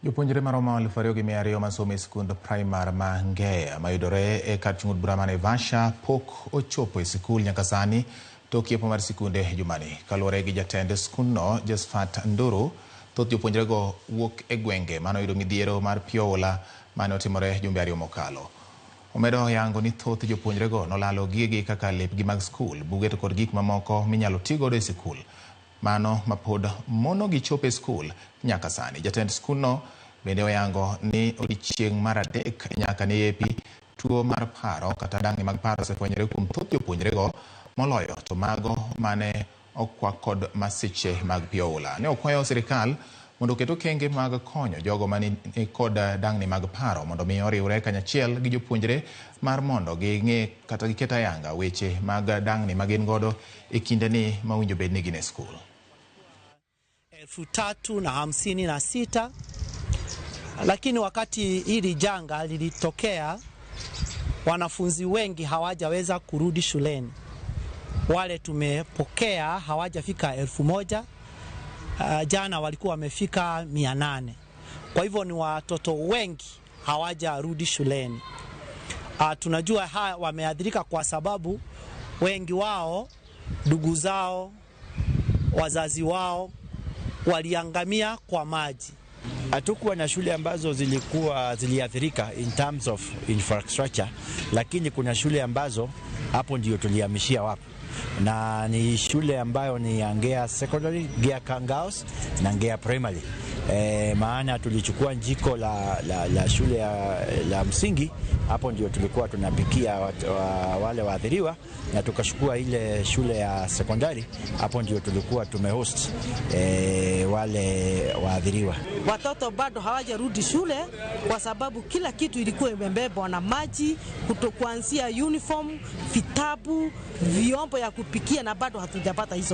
Jopuonjre maromo 2,200 masomo e skund primar ma Ngea mayudore e kar chung'ut bura ma Naivasha pok ochopo e skul nyaka sani tok yepo mar sikunde jumani. Kaluwore gi jatend skundno Josephat Nduru, thoth jopuonjrego wuok e gwenge manoyudo midhiero mar pioula mane otimore jumbe 2 mokalo. Omedo yango ni thoth jopuonjrego nolalo gigegi kaka lepgi mag skul, buge to kod gik mamoko minyalo tigodo e skul. Mano mapod mono gichopo e skul nyaka sani. Jatend skundno bende oyango ni odiechieng' mar 3 nyaka ne yepi tuo mar paro kata dang'ni mag paro osefwenyore kuom thoth jopuonjrego moloyo to mago mane okwak kod masiche mag pioula. Ne okwayo sirikal mondo oket okenge mag konyo jogo mani kod dang'ni mag paro mondo mi oriwre kanyachiel gi jopuonjre mar mondo ging'e kata giket ayanga weche mag dang'ni magin godo e kindeni mawinjo bed ni gin e skul. 356, lakini wakati hili janga lilitokea wanafunzi wengi hawajaweza kurudi shuleni. Wale tumepokea hawajafika 1000. Jana walikuwa wamefika 800. Kwa hivyo ni watoto wengi hawajarudi shuleni. Tunajua wameathirika kwa sababu wengi wao, ndugu zao, wazazi wao waliangamia kwa maji. Hatukuwa na shule ambazo ziliathirika in terms of infrastructure, lakini kuna shule ambazo hapo ndio tulihamishia wapo. Na ni shule ambayo ni Ngea Secondary, Ngea Kangaos na Ngea Primary. Maana tulichukua njiko la shule la msingi, hapo ndio tulikuwa tunapikia wale waathiriwa, na tukachukua ile shule ya sekondari, hapo ndio tulikuwa tumehost wale waathiriwa. Watoto bado hawajarudi shule kwa sababu kila kitu ilikuwa imebebwa na maji, kuanzia uniform, vitabu, vyombo ya kupikia, na bado hatujapata hizo.